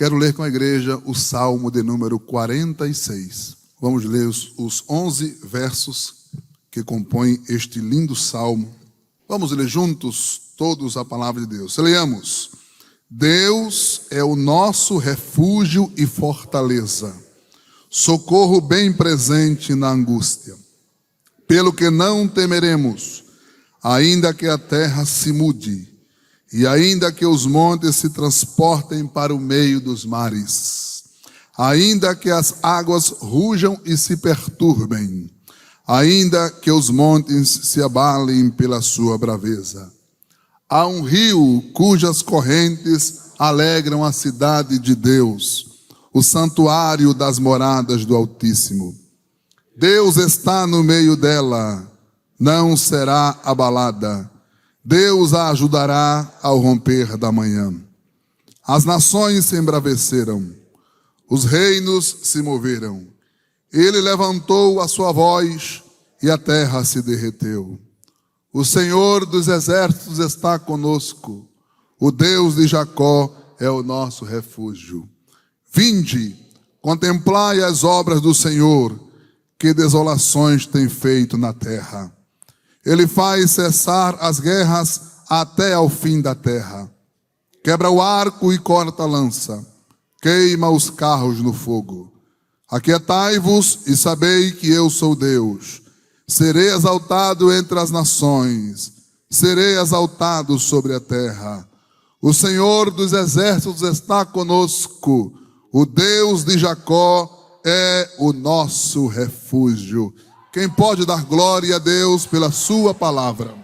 Quero ler com a igreja o Salmo de número 46. Vamos ler os 11 versos que compõem este lindo Salmo. Vamos ler juntos todos a palavra de Deus. Leamos. Deus é o nosso refúgio e fortaleza, socorro bem presente na angústia. Pelo que não temeremos, ainda que a terra se mude, e ainda que os montes se transportem para o meio dos mares, ainda que as águas rujam e se perturbem, ainda que os montes se abalem pela sua braveza. Há um rio cujas correntes alegram a cidade de Deus, o santuário das moradas do Altíssimo. Deus está no meio dela, não será abalada. Deus a ajudará ao romper da manhã. As nações se embraveceram, os reinos se moveram. Ele levantou a sua voz e a terra se derreteu. O Senhor dos exércitos está conosco. O Deus de Jacó é o nosso refúgio. Vinde, contemplai as obras do Senhor, que desolações tem feito na terra. Ele faz cessar as guerras até ao fim da terra. Quebra o arco e corta a lança. Queima os carros no fogo. Aquietai-vos e sabei que eu sou Deus. Serei exaltado entre as nações. Serei exaltado sobre a terra. O Senhor dos exércitos está conosco. O Deus de Jacó é o nosso refúgio. Quem pode dar glória a Deus pela sua palavra?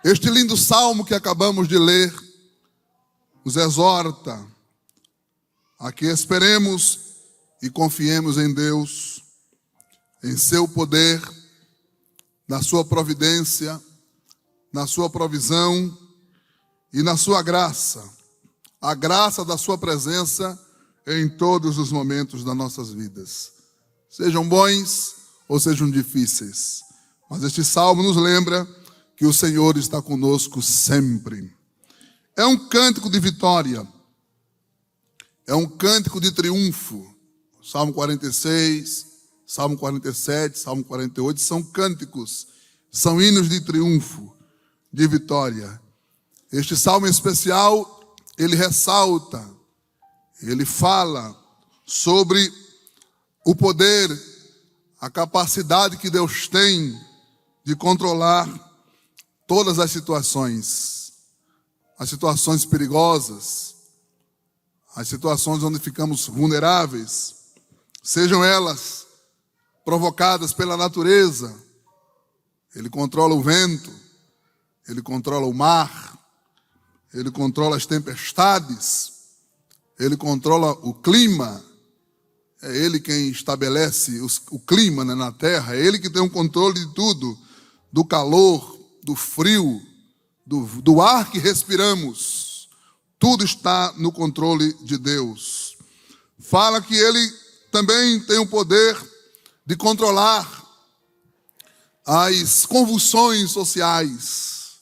Este lindo salmo que acabamos de ler nos exorta a que esperemos e confiemos em Deus, em seu poder, na sua providência, na sua provisão e na sua graça. A graça da sua presença em todos os momentos das nossas vidas. Sejam bons ou sejam difíceis. Mas este salmo nos lembra que o Senhor está conosco sempre. É um cântico de vitória. É um cântico de triunfo. Salmo 46, Salmo 47, Salmo 48 são cânticos. São hinos de triunfo, de vitória. Este salmo em especial, ele ressalta, ele fala sobre o poder, a capacidade que Deus tem de controlar todas as situações perigosas, as situações onde ficamos vulneráveis, sejam elas provocadas pela natureza. Ele controla o vento, ele controla o mar, ele controla as tempestades, ele controla o clima. É Ele quem estabelece o clima na terra. É Ele que tem o controle de tudo. Do calor, do frio, do ar que respiramos. Tudo está no controle de Deus. Fala que Ele também tem o poder de controlar as convulsões sociais,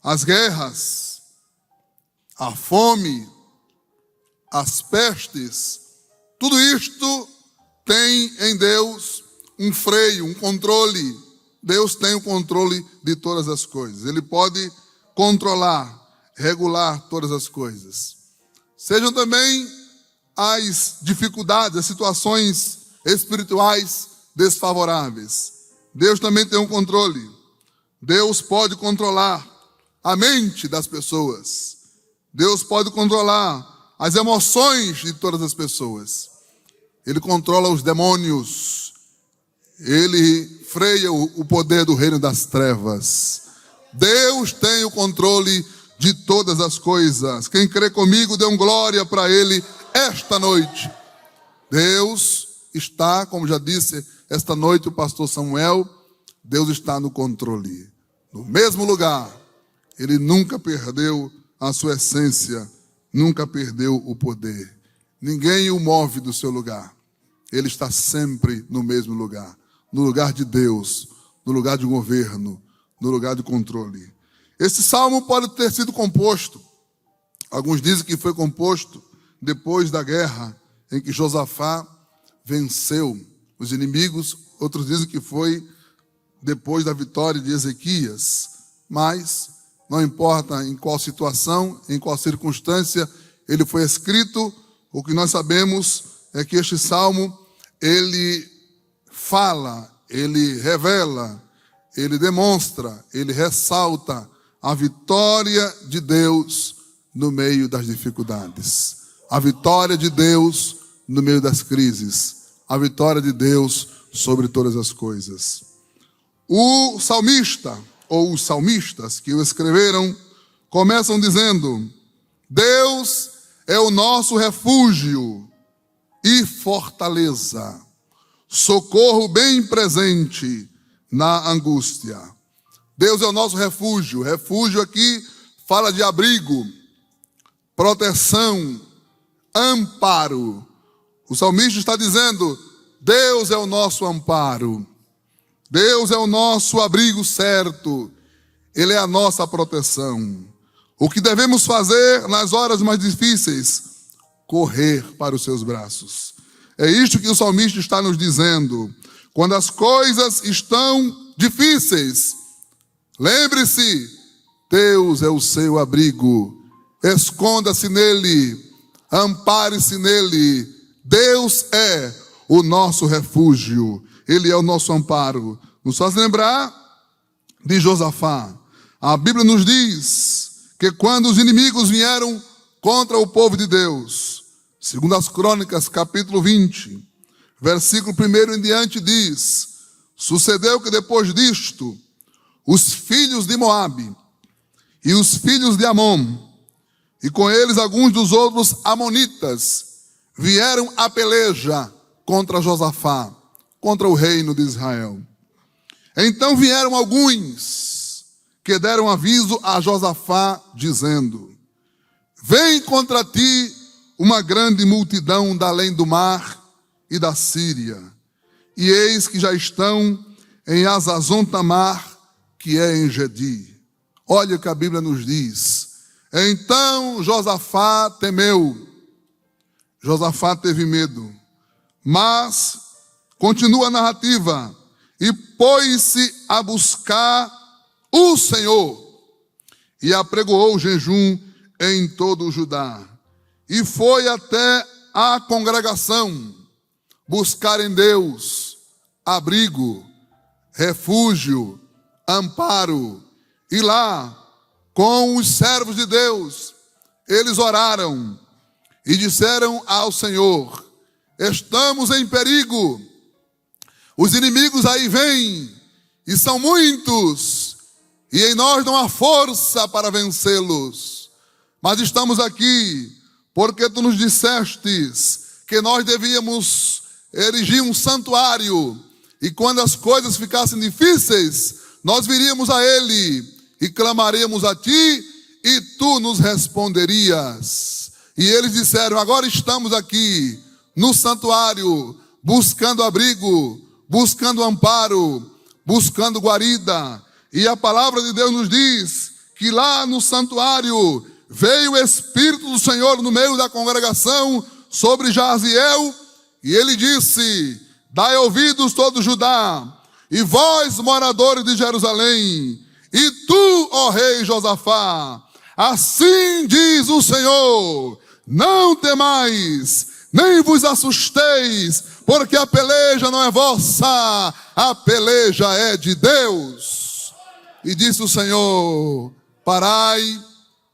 as guerras, a fome, as pestes. Tudo isto tem em Deus um freio, um controle. Deus tem o controle de todas as coisas. Ele pode controlar, regular todas as coisas. Sejam também as dificuldades, as situações espirituais desfavoráveis. Deus também tem um controle. Deus pode controlar a mente das pessoas. Deus pode controlar as emoções de todas as pessoas. Ele controla os demônios. Ele freia o poder do reino das trevas. Deus tem o controle de todas as coisas. Quem crê comigo, dê um glória para Ele esta noite. Deus está, como já disse esta noite o pastor Samuel, Deus está no controle. No mesmo lugar, Ele nunca perdeu a sua essência, nunca perdeu o poder. Ninguém o move do seu lugar. Ele está sempre no mesmo lugar. No lugar de Deus, no lugar de governo, no lugar de controle. Esse salmo pode ter sido composto Alguns dizem que foi composto depois da guerra em que Josafá venceu os inimigos. Outros dizem que foi depois da vitória de Ezequias. Mas não importa em qual situação, em qual circunstância ele foi escrito, o que nós sabemos é que este salmo, ele fala, ele revela, ele demonstra, ele ressalta a vitória de Deus no meio das dificuldades, a vitória de Deus no meio das crises, a vitória de Deus sobre todas as coisas. O salmista, ou os salmistas que o escreveram, começam dizendo: Deus é o nosso refúgio e fortaleza, socorro bem presente na angústia. Deus é o nosso refúgio. Refúgio aqui fala de abrigo, proteção, amparo. O salmista está dizendo: Deus é o nosso amparo. Deus é o nosso abrigo certo. Ele é a nossa proteção. O que devemos fazer nas horas mais difíceis? Correr para os seus braços. É isto que o salmista está nos dizendo. Quando as coisas estão difíceis, lembre-se, Deus é o seu abrigo. Esconda-se nele, ampare-se nele. Deus é o nosso refúgio. Ele é o nosso amparo. Nos faz lembrar de Josafá. A Bíblia nos diz que quando os inimigos vieram contra o povo de Deus, segundo as Crônicas, capítulo 20, versículo 1 em diante diz: sucedeu que depois disto, os filhos de Moabe e os filhos de Amon, e com eles alguns dos outros amonitas, vieram a peleja contra Josafá, contra o reino de Israel. Então vieram alguns que deram aviso a Josafá, dizendo: vem contra ti uma grande multidão da além do mar e da Síria, e eis que já estão em Azazon Tamar, que é em Gedi. Olha o que a Bíblia nos diz. Então Josafá temeu. Josafá teve medo. Mas continua a narrativa: e pôs-se a buscar o Senhor, e apregoou o jejum em todo o Judá, e foi até a congregação buscar em Deus abrigo, refúgio, amparo. E lá, com os servos de Deus, eles oraram e disseram ao Senhor: estamos em perigo, os inimigos aí vêm, e são muitos, e em nós não há força para vencê-los. Mas estamos aqui porque tu nos dissestes que nós devíamos erigir um santuário, e quando as coisas ficassem difíceis, nós viríamos a ele e clamaríamos a ti, e tu nos responderias. E eles disseram: agora estamos aqui no santuário, buscando abrigo, buscando amparo, buscando guarida. E a palavra de Deus nos diz que lá no santuário veio o Espírito do Senhor no meio da congregação sobre Jaziel, e ele disse: dai ouvidos todo Judá, e vós moradores de Jerusalém, e tu, ó rei Josafá, assim diz o Senhor: não temais, nem vos assusteis, porque a peleja não é vossa, a peleja é de Deus. E disse o Senhor: parai,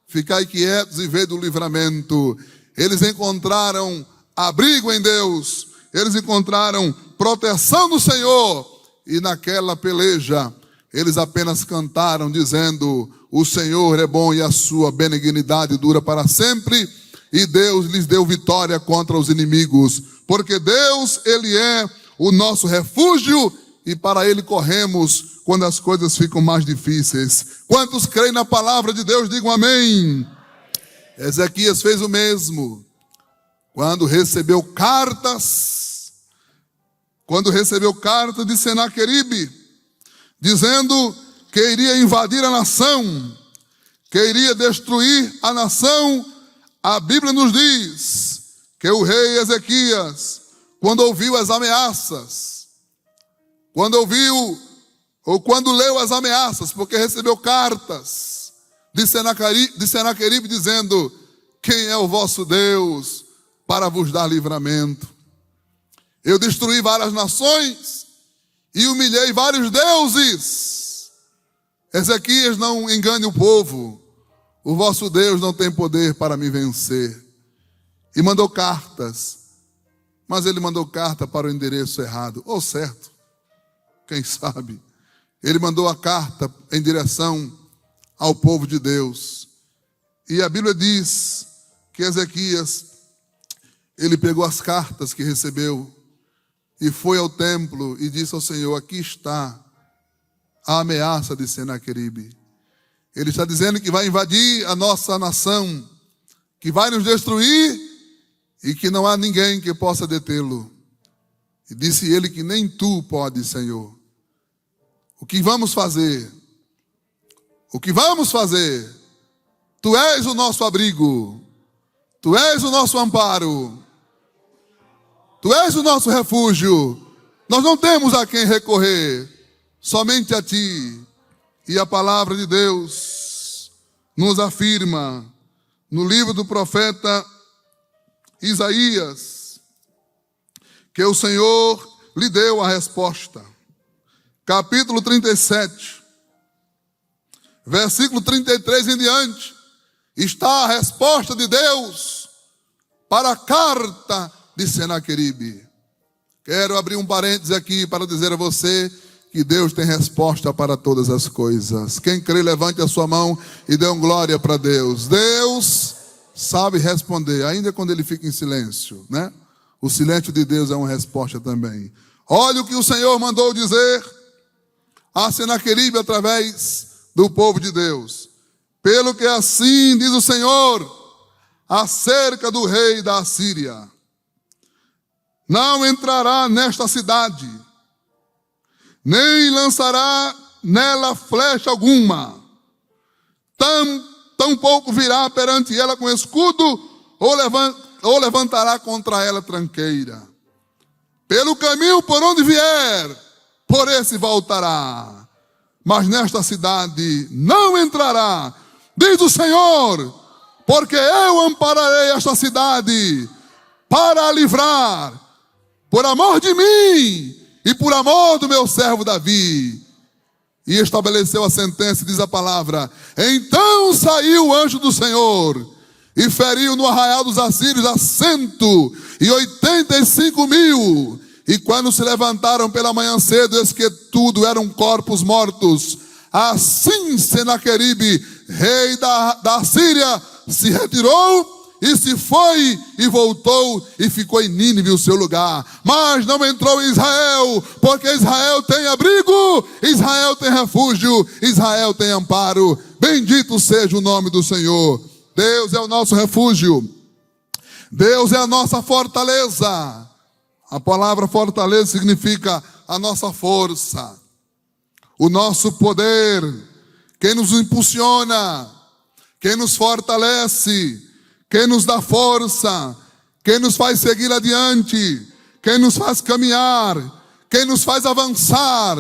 ficai quietos e vede o livramento. Eles encontraram abrigo em Deus, eles encontraram proteção no Senhor, e naquela peleja eles apenas cantaram dizendo: o Senhor é bom e a sua benignidade dura para sempre. E Deus lhes deu vitória contra os inimigos, porque Deus, Ele é o nosso refúgio, e para Ele corremos quando as coisas ficam mais difíceis. Quantos creem na palavra de Deus, digam amém. Ezequias fez o mesmo. Quando recebeu cartas de Senaqueribe, dizendo que iria invadir a nação, que iria destruir a nação, A Bíblia nos diz que o rei Ezequias, quando ouviu as ameaças, quando leu as ameaças, porque recebeu cartas de Senaqueribe dizendo: quem é o vosso Deus para vos dar livramento? Eu destruí várias nações e humilhei vários deuses. Ezequias, não engane o povo. O vosso Deus não tem poder para me vencer. E mandou cartas. Mas ele mandou carta para o endereço errado. Ou certo. Quem sabe? Ele mandou a carta em direção ao povo de Deus. E a Bíblia diz que Ezequias, ele pegou as cartas que recebeu e foi ao templo e disse ao Senhor: aqui está a ameaça de Senaqueribe. Ele está dizendo que vai invadir a nossa nação, que vai nos destruir e que não há ninguém que possa detê-lo. E disse ele que nem tu podes, Senhor. O que vamos fazer? O que vamos fazer? Tu és o nosso abrigo, tu és o nosso amparo, tu és o nosso refúgio. Nós não temos a quem recorrer, somente a ti. E a palavra de Deus nos afirma no livro do profeta Isaías que o Senhor lhe deu a resposta. Capítulo 37, versículo 33 em diante, está a resposta de Deus para a carta de Senaqueribe. Quero abrir um parênteses aqui para dizer a você que Deus tem resposta para todas as coisas. Quem crê, levante a sua mão e dê glória para Deus. Deus sabe responder, ainda quando ele fica em silêncio, né? O silêncio de Deus é uma resposta também. Olha o que o Senhor mandou dizer a Senaqueribe através do povo de Deus. Pelo que assim diz o Senhor acerca do rei da Assíria: não entrará nesta cidade, nem lançará nela flecha alguma, tampouco virá perante ela com escudo, ou levantará contra ela tranqueira. Pelo caminho por onde vier, por esse voltará, mas nesta cidade não entrará, diz o Senhor, porque eu ampararei esta cidade para a livrar, por amor de mim e por amor do meu servo Davi. E estabeleceu a sentença, diz a palavra: então saiu o anjo do Senhor e feriu no arraial dos assírios a 185.000. E quando se levantaram pela manhã cedo, eis que tudo eram corpos mortos. Assim Senaqueribe, rei da Assíria, se retirou e se foi e voltou e ficou em Nínive o seu lugar. Mas não entrou em Israel, porque Israel tem abrigo, Israel tem refúgio, Israel tem amparo. Bendito seja o nome do Senhor. Deus é o nosso refúgio, Deus é a nossa fortaleza. A palavra fortaleza significa a nossa força, o nosso poder, quem nos impulsiona, quem nos fortalece, quem nos dá força, quem nos faz seguir adiante, quem nos faz caminhar, quem nos faz avançar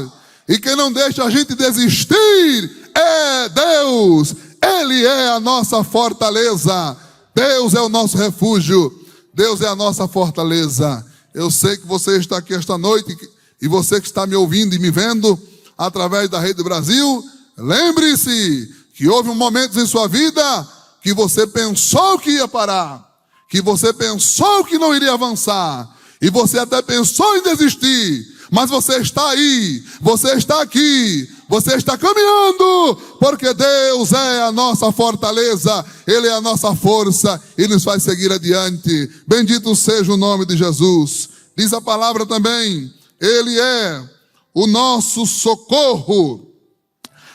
e quem não deixa a gente desistir é Deus. Ele é a nossa fortaleza, Deus é o nosso refúgio, Deus é a nossa fortaleza. Eu sei que você está aqui esta noite e você que está me ouvindo e me vendo através da Rede Brasil, lembre-se que houve momentos em sua vida que você pensou que ia parar, que você pensou que não iria avançar, e você até pensou em desistir, mas você está aí, você está aqui, você está caminhando, porque Deus é a nossa fortaleza, Ele é a nossa força e nos faz seguir adiante. Bendito seja o nome de Jesus. Diz a palavra também, Ele é o nosso socorro,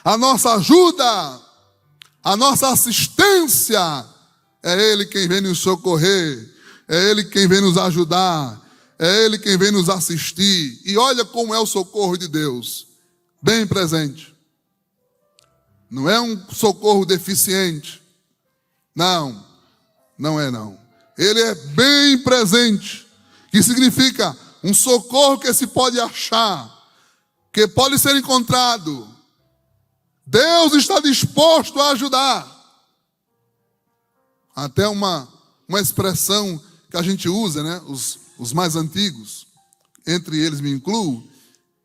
a nossa ajuda, a nossa assistência. É Ele quem vem nos socorrer, é Ele quem vem nos ajudar, é Ele quem vem nos assistir. E olha como é o socorro de Deus, bem presente. Não é um socorro deficiente, não. Não é não. Ele é bem presente, que significa um socorro que se pode achar, que pode ser encontrado. Deus está disposto a ajudar. Até uma expressão que a gente usa, né? Os mais antigos, entre eles me incluo,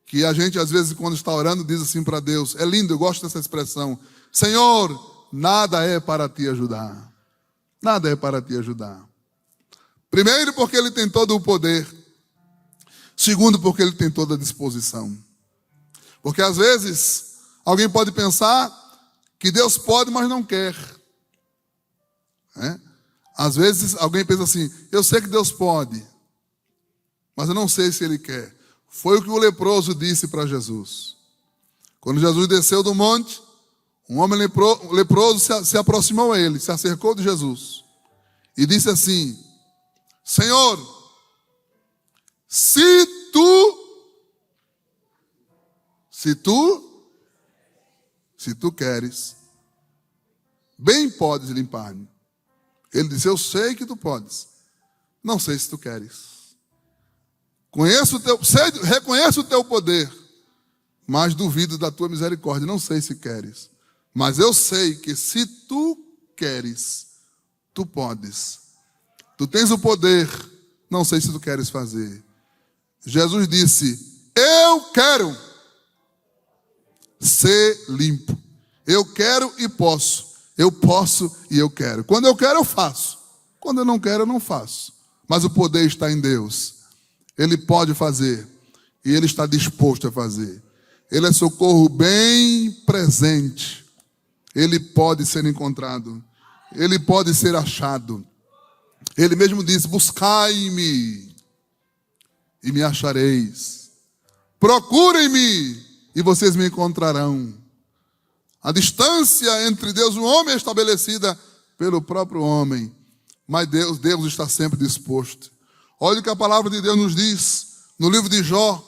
que a gente às vezes quando está orando diz assim para Deus, é lindo, eu gosto dessa expressão: Senhor, nada é para te ajudar. Nada é para te ajudar. Primeiro, porque Ele tem todo o poder. Segundo, porque Ele tem toda a disposição. Porque às vezes alguém pode pensar que Deus pode, mas não quer. Às vezes alguém pensa assim, eu sei que Deus pode, mas eu não sei se Ele quer. Foi o que o leproso disse para Jesus. Quando Jesus desceu do monte, um homem leproso se aproximou a ele, se acercou de Jesus e disse assim: Senhor, se tu queres, bem podes limpar-me. Ele disse, eu sei que tu podes, não sei se tu queres. Reconheço o teu poder, mas duvido da tua misericórdia, não sei se queres. Mas eu sei que se tu queres, tu podes. Tu tens o poder, não sei se tu queres fazer. Jesus disse, eu quero ser limpo. Eu quero e posso. Eu posso e eu quero. Quando eu quero, eu faço. Quando eu não quero, eu não faço. Mas o poder está em Deus. Ele pode fazer. E Ele está disposto a fazer. Ele é socorro bem presente. Ele pode ser encontrado. Ele pode ser achado. Ele mesmo diz, buscai-me e me achareis. Procurem-me e vocês me encontrarão. A distância entre Deus e o homem é estabelecida pelo próprio homem. Mas Deus está sempre disposto. Olha o que a palavra de Deus nos diz no livro de Jó,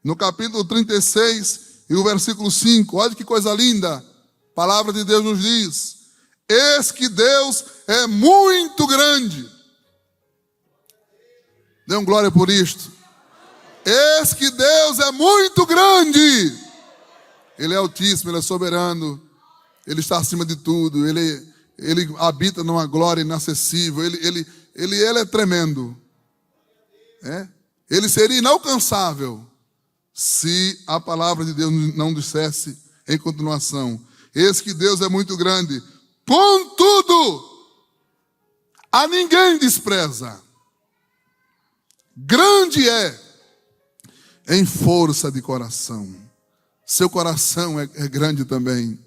no capítulo 36 e o versículo 5. Olha que coisa linda. A palavra de Deus nos diz: eis que Deus é muito grande. Dê um glória por isto. Eis que Deus é muito grande. Ele é altíssimo, Ele é soberano. Ele está acima de tudo. Ele habita numa glória inacessível. Ele é tremendo. Ele seria inalcançável se a palavra de Deus não dissesse em continuação: eis que Deus é muito grande, contudo, a ninguém despreza. Grande é em força de coração. Seu coração é grande também.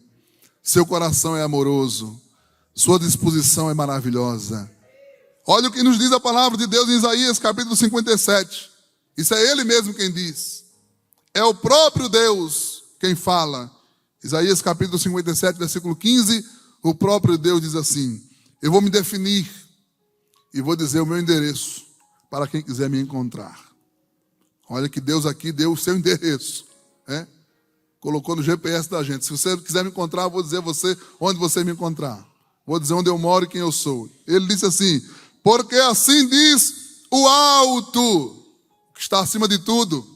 Seu coração é amoroso. Sua disposição é maravilhosa. Olha o que nos diz a palavra de Deus em Isaías capítulo 57. Isso é Ele mesmo quem diz. É o próprio Deus quem fala. Isaías capítulo 57, versículo 15. O próprio Deus diz assim: eu vou me definir e vou dizer o meu endereço para quem quiser me encontrar. Olha que Deus aqui deu o seu endereço. Colocou no GPS da gente. Se você quiser me encontrar, eu vou dizer a você onde você me encontrar. Vou dizer onde eu moro e quem eu sou. Ele disse assim: porque assim diz o alto, o que está acima de tudo,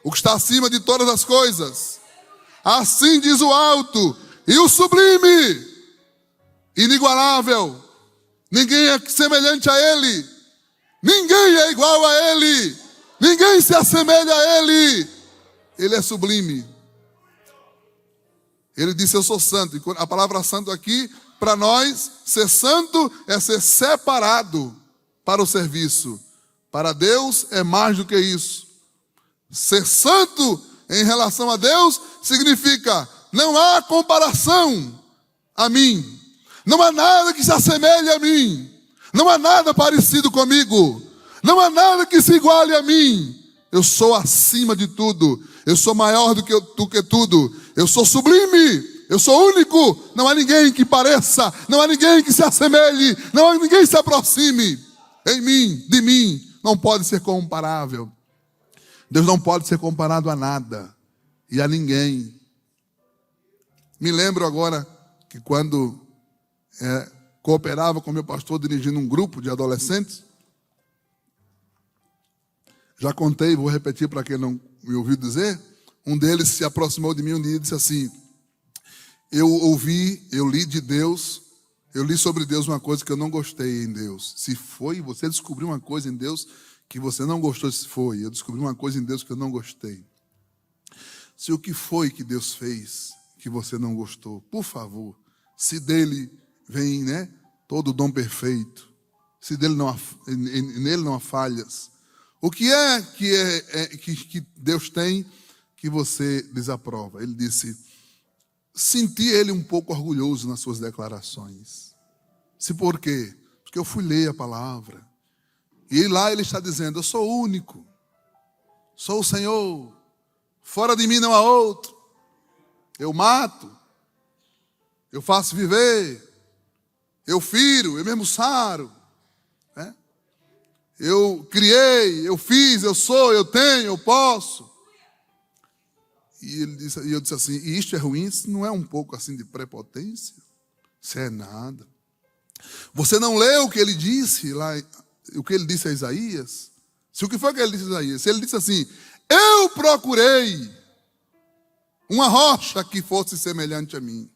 o que está acima de todas as coisas. Assim diz o alto e o sublime, inigualável. Ninguém é semelhante a Ele. Ninguém é igual a Ele. Ninguém se assemelha a Ele. Ele é sublime. Ele disse, eu sou santo. E a palavra santo aqui, para nós, ser santo é ser separado para o serviço. Para Deus é mais do que isso. Ser santo em relação a Deus significa não há comparação a mim. Não há nada que se assemelhe a mim. Não há nada parecido comigo. Não há nada que se iguale a mim. Eu sou acima de tudo. Eu sou maior do que tudo. Eu sou sublime. Eu sou único. Não há ninguém que pareça. Não há ninguém que se assemelhe. Não há ninguém que se aproxime. Em mim, de mim, não pode ser comparável. Deus não pode ser comparado a nada e a ninguém. Me lembro agora que quando cooperava com meu pastor dirigindo um grupo de adolescentes. Já contei, vou repetir para quem não me ouviu dizer. Um deles se aproximou de mim um dia e disse assim: eu li de Deus, eu li sobre Deus uma coisa que eu não gostei em Deus. Se foi, você descobriu uma coisa em Deus que você não gostou, se foi. Eu descobri uma coisa em Deus que eu não gostei. Se o que foi que Deus fez que você não gostou, por favor, se dele vem, né, todo o dom perfeito, se nele não há falhas, o que é que Deus tem que você desaprova? Ele disse: senti ele um pouco orgulhoso nas suas declarações. Se por quê? Porque eu fui ler a palavra. E lá ele está dizendo: eu sou único, sou o Senhor, fora de mim não há outro. Eu mato, eu faço viver, eu firo, eu mesmo saro, né? Eu criei, eu fiz, eu sou, eu tenho, eu posso. E eu disse assim: e isto é ruim? Isso não é um pouco assim de prepotência? Isso é nada. Você não leu o que ele disse lá, o que ele disse a Isaías? Se o que foi que ele disse a Isaías? Ele disse assim: eu procurei uma rocha que fosse semelhante a mim.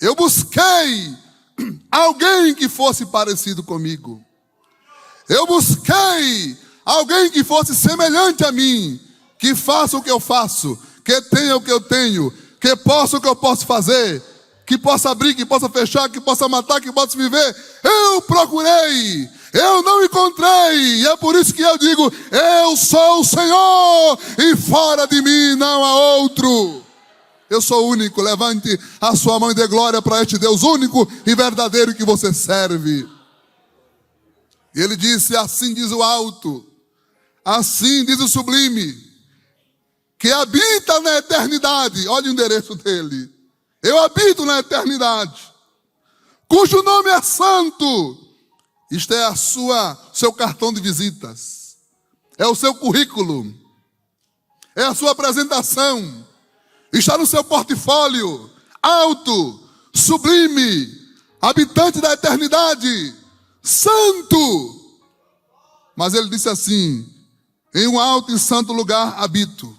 Eu busquei alguém que fosse parecido comigo. Eu busquei alguém que fosse semelhante a mim, que faça o que eu faço, que tenha o que eu tenho, que possa o que eu posso fazer, que possa abrir, que possa fechar, que possa matar, que possa viver. Eu procurei, eu não encontrei, e é por isso que eu digo: eu sou o Senhor, e fora de mim não há outro. Eu sou único. Levante a sua mão e dê glória para este Deus único e verdadeiro que você serve. E ele disse: assim diz o alto, assim diz o sublime, que habita na eternidade. Olha o endereço dele: eu habito na eternidade, cujo nome é santo. Isto é seu cartão de visitas, é o seu currículo, é a sua apresentação, está no seu portfólio. Alto, sublime, habitante da eternidade, santo. Mas ele disse assim: em um alto e santo lugar habito,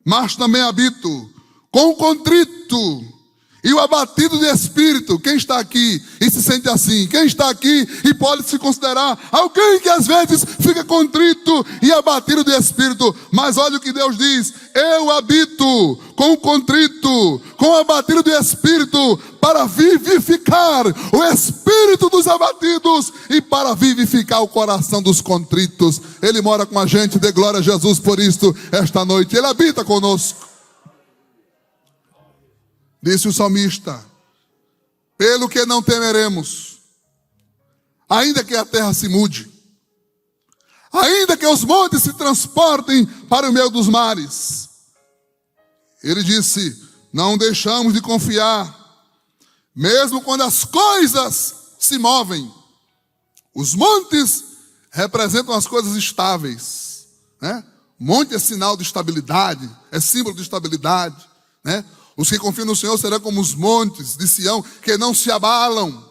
mas também habito com o contrito e o abatido de espírito. Quem está aqui e se sente assim? Quem está aqui e pode se considerar alguém que às vezes fica contrito e abatido de espírito? Mas olha o que Deus diz: eu habito com o contrito, com o abatido de espírito, para vivificar o espírito dos abatidos e para vivificar o coração dos contritos. Ele mora com a gente. Dê glória a Jesus por isto esta noite. Ele habita conosco. Disse o salmista: pelo que não temeremos, ainda que a terra se mude, ainda que os montes se transportem para o meio dos mares. Ele disse: não deixamos de confiar, mesmo quando as coisas se movem. Os montes representam as coisas estáveis, né? Monte é sinal de estabilidade, é símbolo de estabilidade, né? Os que confiam no Senhor serão como os montes de Sião, que não se abalam.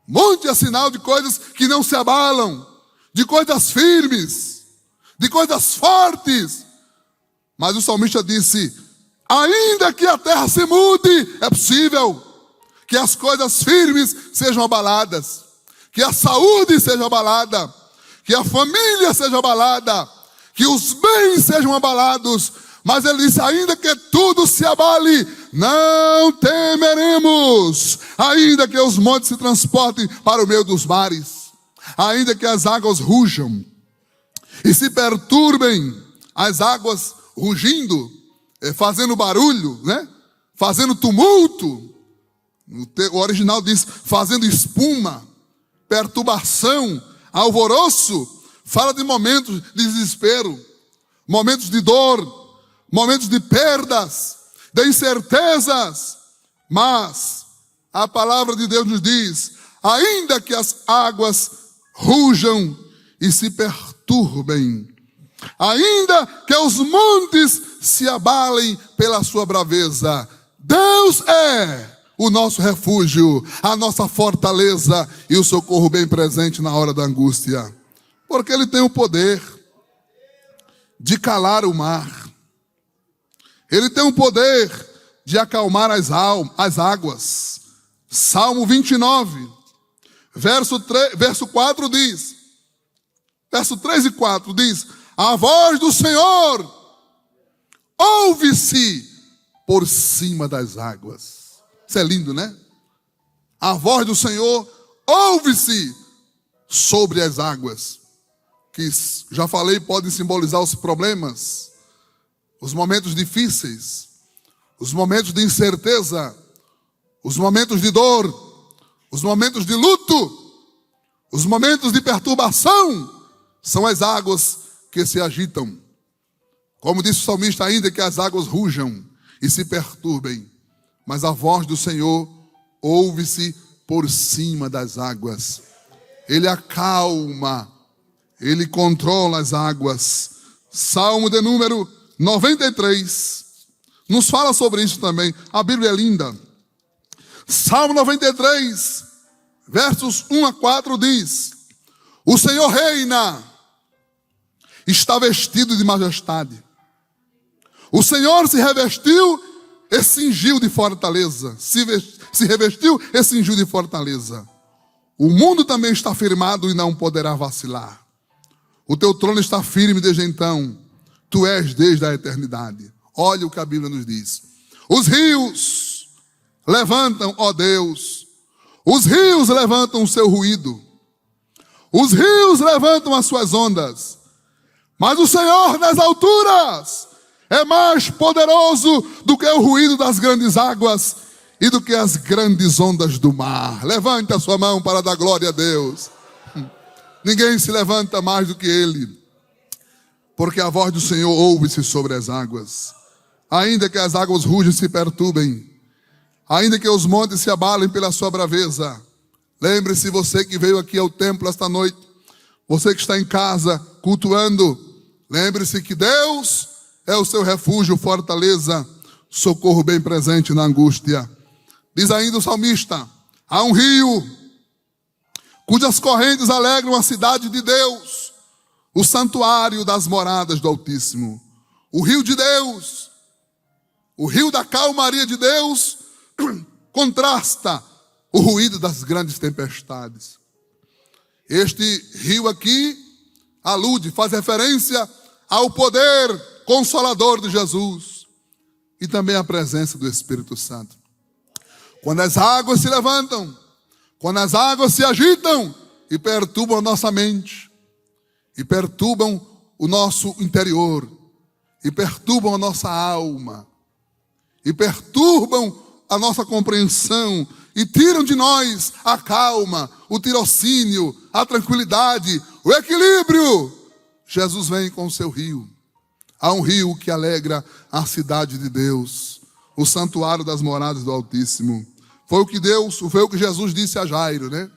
Monte é sinal de coisas que não se abalam, de coisas firmes, de coisas fortes. Mas o salmista disse: ainda que a terra se mude, é possível que as coisas firmes sejam abaladas, que a saúde seja abalada, que a família seja abalada, que os bens sejam abalados. Mas ele disse: ainda que tudo se abale, não temeremos. Ainda que os montes se transportem para o meio dos mares, ainda que as águas rujam e se perturbem, as águas rugindo, fazendo barulho, né? Fazendo tumulto. O original diz fazendo espuma, perturbação, alvoroço. Fala de momentos de desespero, momentos de dor, momentos de perdas, de incertezas. Mas a palavra de Deus nos diz: ainda que as águas rujam e se perturbem, ainda que os montes se abalem pela sua braveza, Deus é o nosso refúgio, a nossa fortaleza e o socorro bem presente na hora da angústia. Porque Ele tem o poder de calar o mar. Ele tem o poder de acalmar as águas. Salmo 29, verso 4 diz, verso 3 e 4 diz: a voz do Senhor ouve-se por cima das águas. Isso é lindo, né? A voz do Senhor ouve-se sobre as águas, que já falei, podem simbolizar os problemas, os momentos difíceis, os momentos de incerteza, os momentos de dor, os momentos de luto, os momentos de perturbação. São as águas que se agitam. Como disse o salmista, ainda que as águas rujam e se perturbem, mas a voz do Senhor ouve-se por cima das águas. Ele acalma, Ele controla as águas. Salmo de número 93 nos fala sobre isso também. A Bíblia é linda. Salmo 93, versos 1 a 4 diz: o Senhor reina, está vestido de majestade. O Senhor se revestiu e cingiu de fortaleza. Se revestiu e cingiu de fortaleza. O mundo também está firmado e não poderá vacilar. O teu trono está firme desde então. Tu és desde a eternidade. Olha o que a Bíblia nos diz. Os rios levantam, ó Deus. Os rios levantam o seu ruído. Os rios levantam as suas ondas. Mas o Senhor nas alturas é mais poderoso do que o ruído das grandes águas e do que as grandes ondas do mar. Levante a sua mão para dar glória a Deus. Ninguém se levanta mais do que Ele, porque a voz do Senhor ouve-se sobre as águas. Ainda que as águas rujam e se perturbem, ainda que os montes se abalem pela sua braveza. Lembre-se, você que veio aqui ao templo esta noite, você que está em casa cultuando, lembre-se que Deus é o seu refúgio, fortaleza, socorro bem presente na angústia. Diz ainda o salmista: há um rio cujas correntes alegram a cidade de Deus, o santuário das moradas do Altíssimo. O rio de Deus, o rio da calmaria de Deus, contrasta o ruído das grandes tempestades. Este rio aqui alude, faz referência ao poder consolador de Jesus e também à presença do Espírito Santo. Quando as águas se levantam, quando as águas se agitam e perturbam a nossa mente, e perturbam o nosso interior, e perturbam a nossa alma, e perturbam a nossa compreensão, e tiram de nós a calma, o tirocínio, a tranquilidade, o equilíbrio, Jesus vem com o seu rio. Há um rio que alegra a cidade de Deus, o santuário das moradas do Altíssimo. Foi o que Jesus disse a Jairo, né?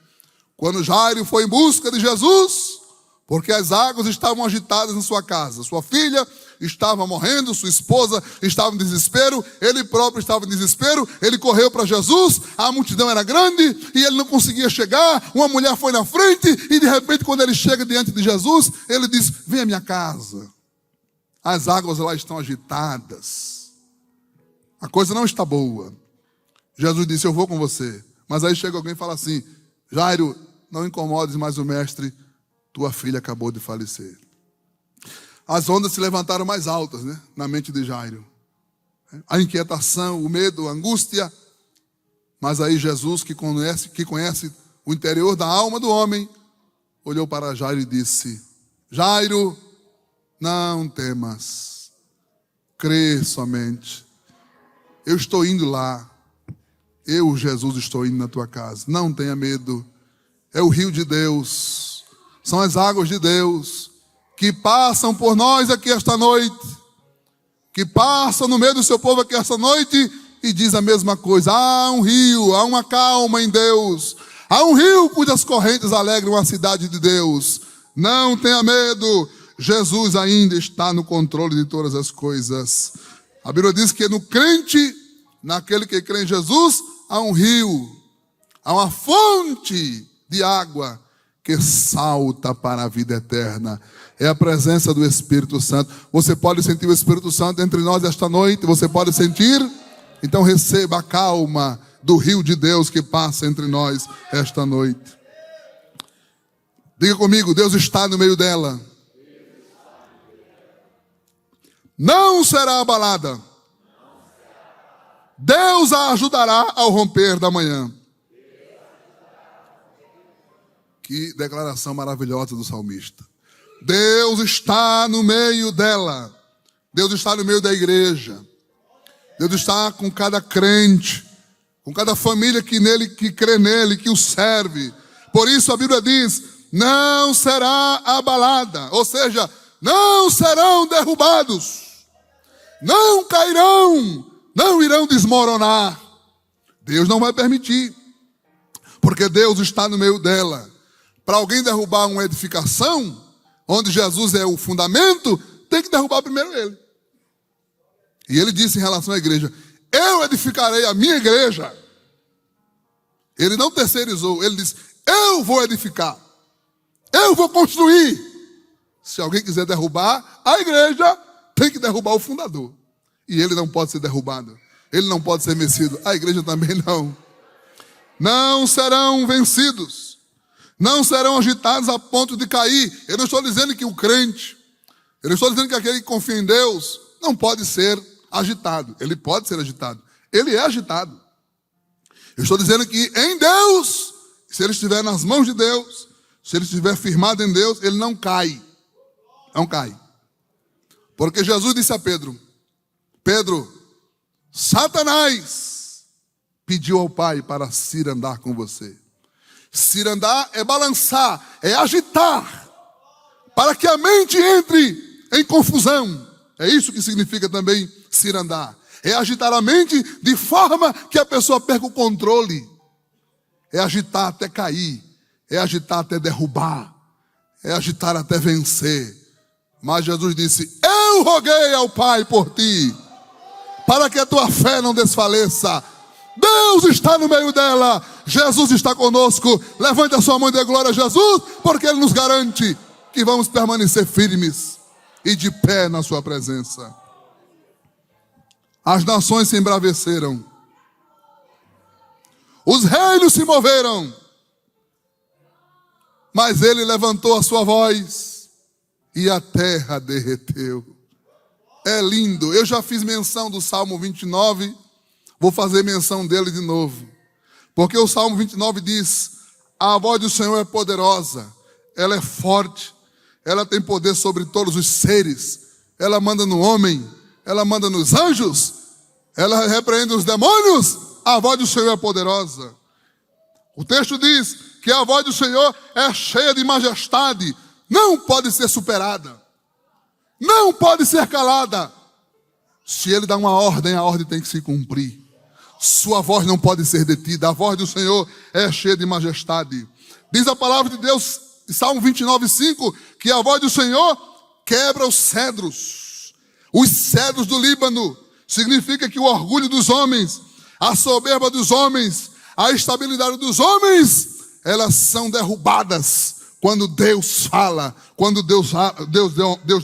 Quando Jairo foi em busca de Jesus, porque as águas estavam agitadas em sua casa. Sua filha estava morrendo, sua esposa estava em desespero, ele próprio estava em desespero, ele correu para Jesus, a multidão era grande e ele não conseguia chegar, uma mulher foi na frente e de repente quando ele chega diante de Jesus, ele diz: vem à minha casa. As águas lá estão agitadas. A coisa não está boa. Jesus disse: eu vou com você. Mas aí chega alguém e fala assim: Jairo, não incomodes mais o mestre, tua filha acabou de falecer. As ondas se levantaram mais altas, né, na mente de Jairo. A inquietação, o medo, a angústia. Mas aí Jesus, que conhece o interior da alma do homem, olhou para Jairo e disse: Jairo, não temas, crê somente. Eu estou indo lá. Eu, Jesus, estou indo na tua casa. Não tenha medo. É o rio de Deus. São as águas de Deus que passam por nós aqui esta noite. Que passam no meio do seu povo aqui esta noite e diz a mesma coisa. Há um rio, há uma calma em Deus. Há um rio cujas correntes alegram a cidade de Deus. Não tenha medo. Jesus ainda está no controle de todas as coisas. A Bíblia diz que no crente, naquele que crê em Jesus, há um rio, há uma fonte de água que salta para a vida eterna. É a presença do Espírito Santo. Você pode sentir o Espírito Santo entre nós esta noite? Você pode sentir? Então receba a calma do rio de Deus que passa entre nós esta noite. Diga comigo, Deus está no meio dela. Não será abalada. Deus a ajudará ao romper da manhã. Que declaração maravilhosa do salmista. Deus está no meio dela. Deus está no meio da igreja. Deus está com cada crente, com cada família que crê nele, que o serve. Por isso a Bíblia diz, não será abalada. Ou seja, não serão derrubados. Não cairão. Não irão desmoronar. Deus não vai permitir. Porque Deus está no meio dela. Para alguém derrubar uma edificação, onde Jesus é o fundamento, tem que derrubar primeiro ele. E ele disse em relação à igreja, eu edificarei a minha igreja. Ele não terceirizou, ele disse, eu vou edificar. Eu vou construir. Se alguém quiser derrubar a igreja, tem que derrubar o fundador. E ele não pode ser derrubado. Ele não pode ser vencido. A igreja também não. Não serão vencidos. Não serão agitados a ponto de cair. Eu não estou dizendo que o crente, eu não estou dizendo que aquele que confia em Deus não pode ser agitado. Ele pode ser agitado. Ele é agitado. Eu estou dizendo que em Deus, se ele estiver nas mãos de Deus, se ele estiver firmado em Deus, ele não cai. Não cai. Porque Jesus disse a Pedro, Pedro, Satanás pediu ao Pai para cirandar com você. Cirandar é balançar, é agitar, para que a mente entre em confusão. É isso que significa também cirandar. É agitar a mente de forma que a pessoa perca o controle. É agitar até cair, é agitar até derrubar, é agitar até vencer. Mas Jesus disse, eu roguei ao Pai por ti, para que a tua fé não desfaleça. Deus está no meio dela. Jesus está conosco. Levante a sua mão e dê glória a Jesus, porque Ele nos garante que vamos permanecer firmes e de pé na sua presença. As nações se embraveceram. Os reinos se moveram. Mas Ele levantou a sua voz e a terra derreteu. É lindo. Eu já fiz menção do Salmo 29. Vou fazer menção dele de novo. Porque o Salmo 29 diz, a voz do Senhor é poderosa, ela é forte, ela tem poder sobre todos os seres, ela manda no homem, ela manda nos anjos, ela repreende os demônios, a voz do Senhor é poderosa. O texto diz que a voz do Senhor é cheia de majestade, não pode ser superada, não pode ser calada. Se Ele dá uma ordem, a ordem tem que se cumprir. Sua voz não pode ser detida. A voz do Senhor é cheia de majestade. Diz a palavra de Deus, Salmo 29:5, que a voz do Senhor quebra os cedros. Os cedros do Líbano. Significa que o orgulho dos homens, a soberba dos homens, a estabilidade dos homens, elas são derrubadas quando Deus fala, quando Deus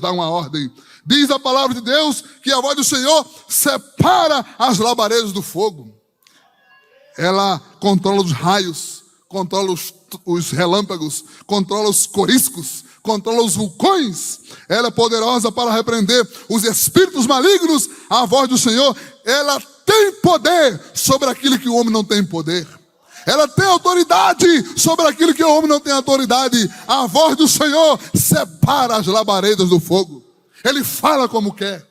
dá uma ordem. Diz a palavra de Deus que a voz do Senhor separa as labaredas do fogo. Ela controla os raios, controla os relâmpagos, controla os coriscos, controla os vulcões. Ela é poderosa para repreender os espíritos malignos. A voz do Senhor, ela tem poder sobre aquilo que o homem não tem poder. Ela tem autoridade sobre aquilo que o homem não tem autoridade. A voz do Senhor separa as labaredas do fogo. Ele fala como quer.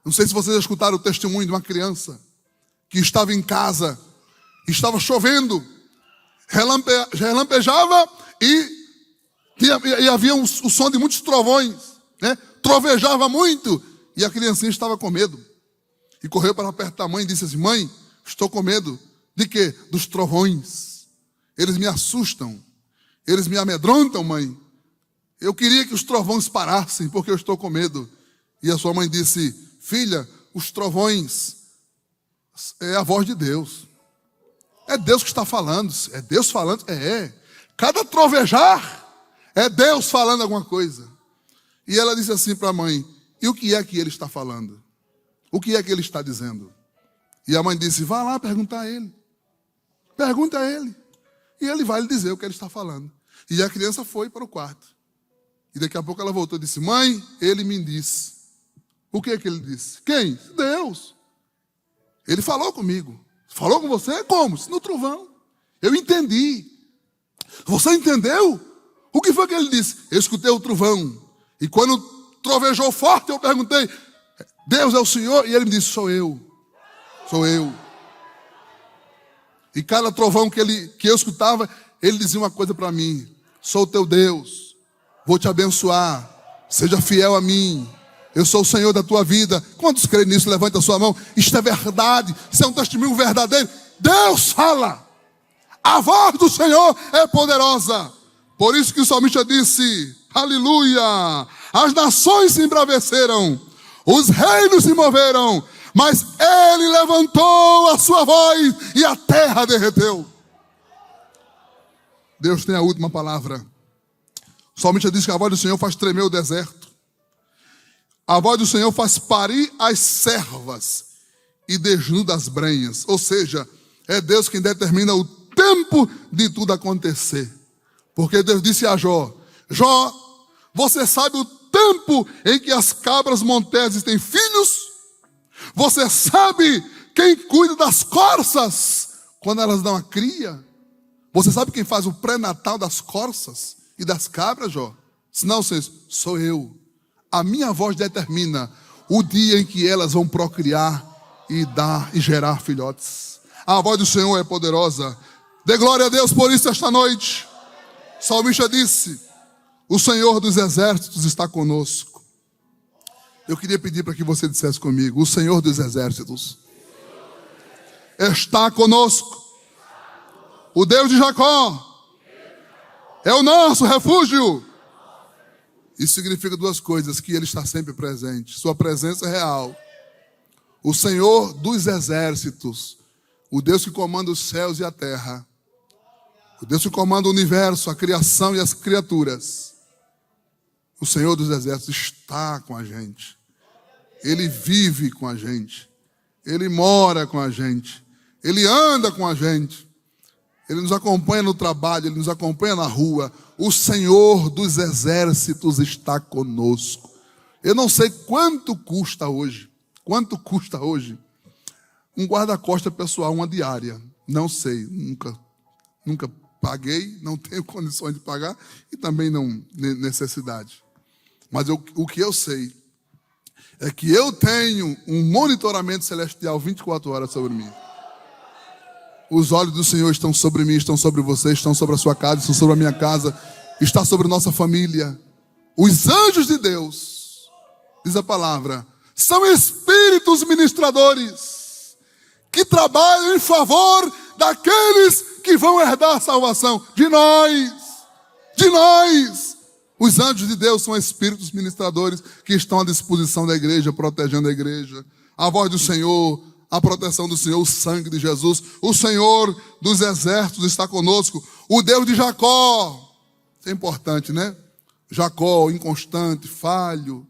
Não sei se vocês já escutaram o testemunho de uma criança que estava em casa, estava chovendo, relampejava e havia o som de muitos trovões, né? Trovejava muito e a criancinha estava com medo. E correu para perto da mãe e disse assim, mãe, estou com medo. De quê? Dos trovões. Eles me assustam, eles me amedrontam, mãe. Eu queria que os trovões parassem, porque eu estou com medo. E a sua mãe disse, filha, os trovões é a voz de Deus. É Deus que está falando. É Deus falando? É. Cada trovejar é Deus falando alguma coisa. E ela disse assim para a mãe: e o que é que ele está falando? O que é que ele está dizendo? E a mãe disse: vá lá perguntar a ele. Pergunta a ele. E ele vai lhe dizer o que ele está falando. E a criança foi para o quarto. E daqui a pouco ela voltou e disse: mãe, ele me disse. O que é que ele disse? Quem? Deus. Ele falou comigo. Falou com você? Como? No trovão. Eu entendi. Você entendeu? O que foi que ele disse? Eu escutei o trovão. E quando trovejou forte, eu perguntei: Deus é o Senhor? E ele me disse: sou eu. Sou eu. E cada trovão que eu escutava, ele dizia uma coisa para mim: sou teu Deus, vou te abençoar, seja fiel a mim, eu sou o Senhor da tua vida. Quantos creem nisso? Levanta a sua mão. Isto é verdade, isso é um testemunho verdadeiro. Deus fala, a voz do Senhor é poderosa. Por isso que o salmista disse: aleluia, as nações se embraveceram, os reinos se moveram, mas ele levantou a sua voz e a terra derreteu. Deus tem a última palavra. O salmista diz que a voz do Senhor faz tremer o deserto. A voz do Senhor faz parir as servas e desnuda as brenhas. Ou seja, é Deus quem determina o tempo de tudo acontecer. Porque Deus disse a Jó: Jó, você sabe o tempo em que as cabras monteses têm filhos? Você sabe quem cuida das corças quando elas dão a cria? Você sabe quem faz o pré-natal das corças e das cabras, Jó? Se não, sou eu. A minha voz determina o dia em que elas vão procriar e dar e gerar filhotes. A voz do Senhor é poderosa. Dê glória a Deus por isso esta noite. O salmista disse: o Senhor dos exércitos está conosco. Eu queria pedir para que você dissesse comigo: o Senhor dos exércitos está conosco. O Deus de Jacó é o nosso refúgio. Isso significa duas coisas: que Ele está sempre presente, sua presença é real. O Senhor dos exércitos, o Deus que comanda os céus e a terra, o Deus que comanda o universo, a criação e as criaturas. O Senhor dos exércitos está com a gente. Ele vive com a gente. Ele mora com a gente. Ele anda com a gente. Ele nos acompanha no trabalho, Ele nos acompanha na rua. O Senhor dos exércitos está conosco. Eu não sei quanto custa hoje. Quanto custa hoje um guarda-costas pessoal, uma diária? Não sei, nunca paguei, não tenho condições de pagar e também não necessidade. Mas o que eu sei é que eu tenho um monitoramento celestial 24 horas sobre mim. Os olhos do Senhor estão sobre mim, estão sobre você, estão sobre a sua casa, estão sobre a minha casa, está sobre nossa família. Os anjos de Deus, diz a palavra, são espíritos ministradores que trabalham em favor daqueles que vão herdar a salvação. De nós. Os anjos de Deus são espíritos ministradores que estão à disposição da igreja, protegendo a igreja. A voz do Senhor, a proteção do Senhor, o sangue de Jesus. O Senhor dos exércitos está conosco. O Deus de Jacó. Isso é importante, né? Jacó, inconstante, falho,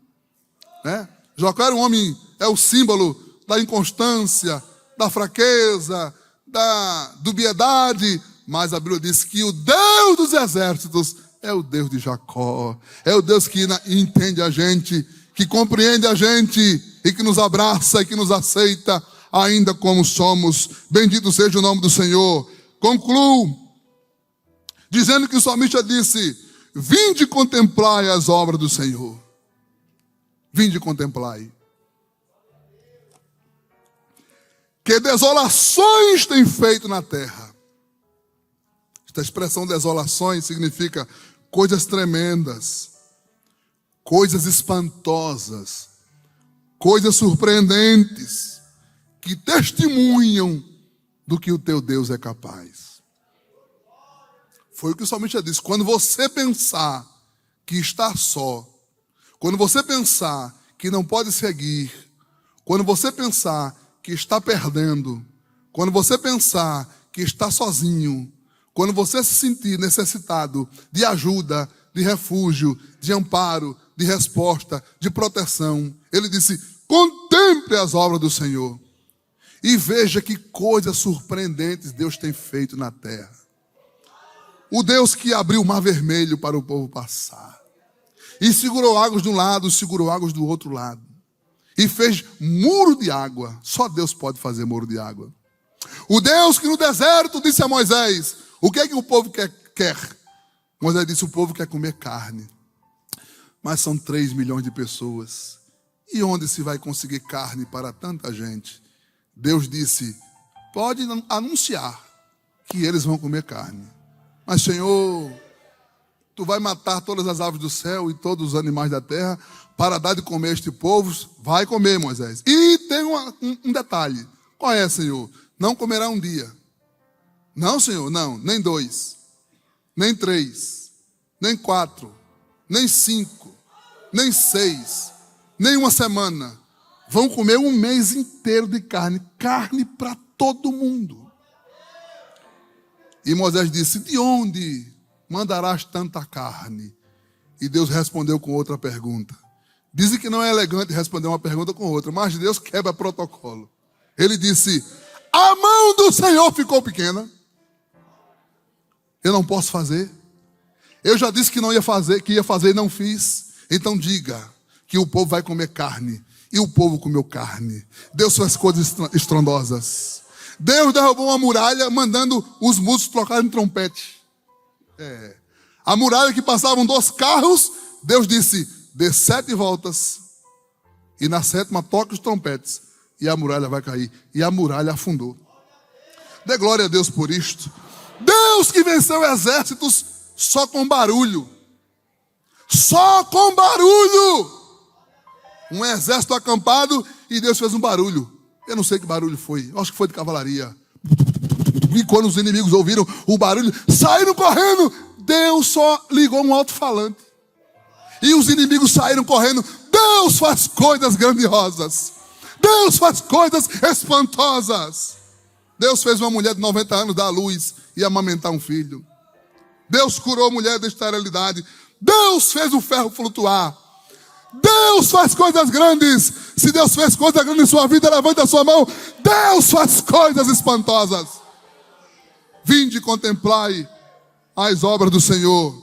né? Jacó era um homem, é o símbolo da inconstância, da fraqueza, da dubiedade. Mas a Bíblia diz que o Deus dos exércitos é o Deus de Jacó. É o Deus que entende a gente, que compreende a gente e que nos abraça e que nos aceita ainda como somos. Bendito seja o nome do Senhor. Concluo dizendo que o salmista disse: vinde contemplai as obras do Senhor. Vinde contemplai. Que desolações tem feito na terra. Esta expressão desolações significa coisas tremendas, coisas espantosas, coisas surpreendentes, que testemunham do que o teu Deus é capaz. Foi o que o salmista disse: quando você pensar que está só, quando você pensar que não pode seguir, quando você pensar que está perdendo, quando você pensar que está sozinho, quando você se sentir necessitado de ajuda, de refúgio, de amparo, de resposta, de proteção, ele disse: contemple as obras do Senhor e veja que coisas surpreendentes Deus tem feito na terra. O Deus que abriu o mar vermelho para o povo passar, e segurou águas de um lado, segurou águas do outro lado, e fez muro de água. Só Deus pode fazer muro de água. O Deus que no deserto disse a Moisés: o que é que o povo quer? Moisés disse: o povo quer comer carne. Mas são 3 milhões de pessoas. E onde se vai conseguir carne para tanta gente? Deus disse: pode anunciar que eles vão comer carne. Mas, Senhor, tu vai matar todas as aves do céu e todos os animais da terra para dar de comer a este povo? Vai comer, Moisés. E tem um detalhe. Qual é, Senhor? Não comerá um dia. Não, Senhor, não. Nem 2, nem 3, nem 4, nem 5, nem 6, nem uma semana. Vão comer um mês inteiro de carne. Carne para todo mundo. E Moisés disse: de onde mandarás tanta carne? E Deus respondeu com outra pergunta. Dizem que não é elegante responder uma pergunta com outra, mas Deus quebra protocolo. Ele disse: a mão do Senhor ficou pequena. Eu não posso fazer. Eu já disse que não ia fazer, que ia fazer e não fiz. Então diga que o povo vai comer carne. E o povo comeu carne. Deus faz coisas estrondosas. Deus derrubou uma muralha, mandando os músicos tocarem trompete. A muralha que passavam 2 carros, Deus disse: dê 7 voltas, e na 7ª toque os trompetes, e a muralha vai cair. E a muralha afundou. Dê glória a Deus por isto. Deus que venceu exércitos só com barulho. Só com barulho. Um exército acampado e Deus fez um barulho. Eu não sei que barulho foi. Eu acho que foi de cavalaria. E quando os inimigos ouviram o barulho, saíram correndo. Deus só ligou um alto-falante. E os inimigos saíram correndo. Deus faz coisas grandiosas. Deus faz coisas espantosas. Deus fez uma mulher de 90 anos dar à luz e amamentar um filho. Deus curou a mulher da esterilidade. Deus fez o ferro flutuar. Deus faz coisas grandes. Se Deus fez coisas grandes em sua vida, levante a sua mão. Deus faz coisas espantosas. Vinde e contemplai as obras do Senhor.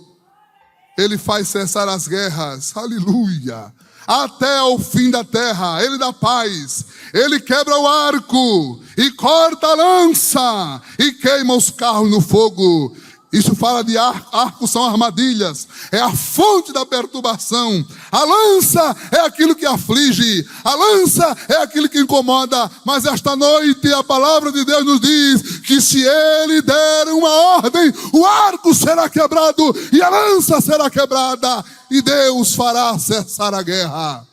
Ele faz cessar as guerras. Aleluia. Até ao fim da terra. Ele dá paz. Ele quebra o arco e corta a lança e queima os carros no fogo. Isso fala de arcos, são armadilhas. É a fonte da perturbação. A lança é aquilo que aflige. A lança é aquilo que incomoda. Mas esta noite a palavra de Deus nos diz que se Ele der uma ordem, o arco será quebrado e a lança será quebrada. E Deus fará cessar a guerra,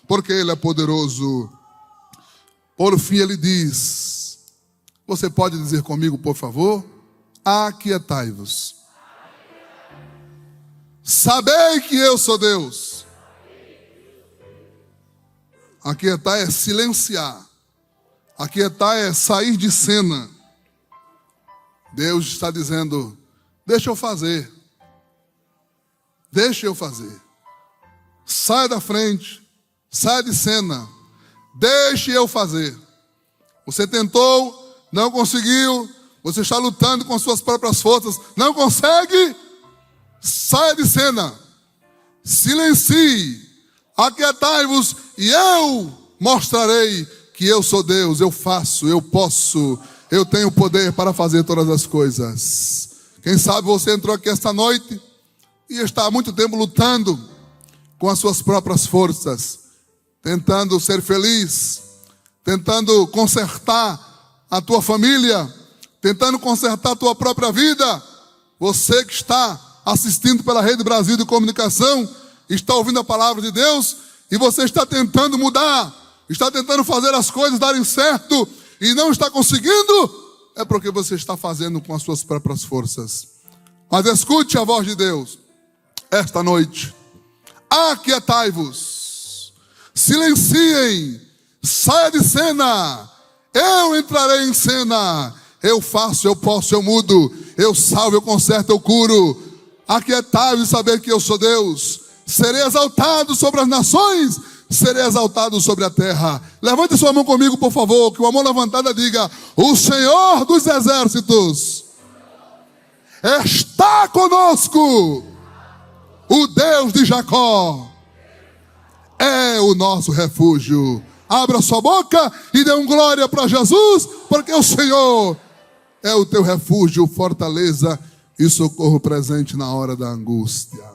porque Ele é poderoso. Por fim ele diz, você pode dizer comigo, por favor? Aquietai-vos. Sabei que eu sou Deus. Aquietar é silenciar. Aquietar é sair de cena. Deus está dizendo, deixa eu fazer. Deixa eu fazer. Saia da frente. Saia de cena. Deixe eu fazer. Você tentou, não conseguiu. Você está lutando com suas próprias forças. Não consegue? Saia de cena. Silencie. Aquietai-vos e eu mostrarei que eu sou Deus. Eu faço, eu posso. Eu tenho poder para fazer todas as coisas. Quem sabe você entrou aqui esta noite e está há muito tempo lutando com as suas próprias forças. Tentando ser feliz. Tentando consertar a tua família. Tentando consertar a tua própria vida. Você que está assistindo pela Rede Brasil de Comunicação, está ouvindo a palavra de Deus, e você está tentando mudar, está tentando fazer as coisas darem certo, e não está conseguindo, é porque você está fazendo com as suas próprias forças. Mas escute a voz de Deus, esta noite. Aquietai-vos, silenciem, saia de cena, eu entrarei em cena. Eu faço, eu posso, eu mudo, eu salvo, eu conserto, eu curo. Aquietai-vos e saber que eu sou Deus. Serei exaltado sobre as nações, serei exaltado sobre a terra. Levante sua mão comigo, por favor, que uma mão levantada diga: o Senhor dos exércitos está conosco. O Deus de Jacó é o nosso refúgio. Abra sua boca e dê um glória para Jesus, porque o Senhor é o teu refúgio, fortaleza e socorro presente na hora da angústia.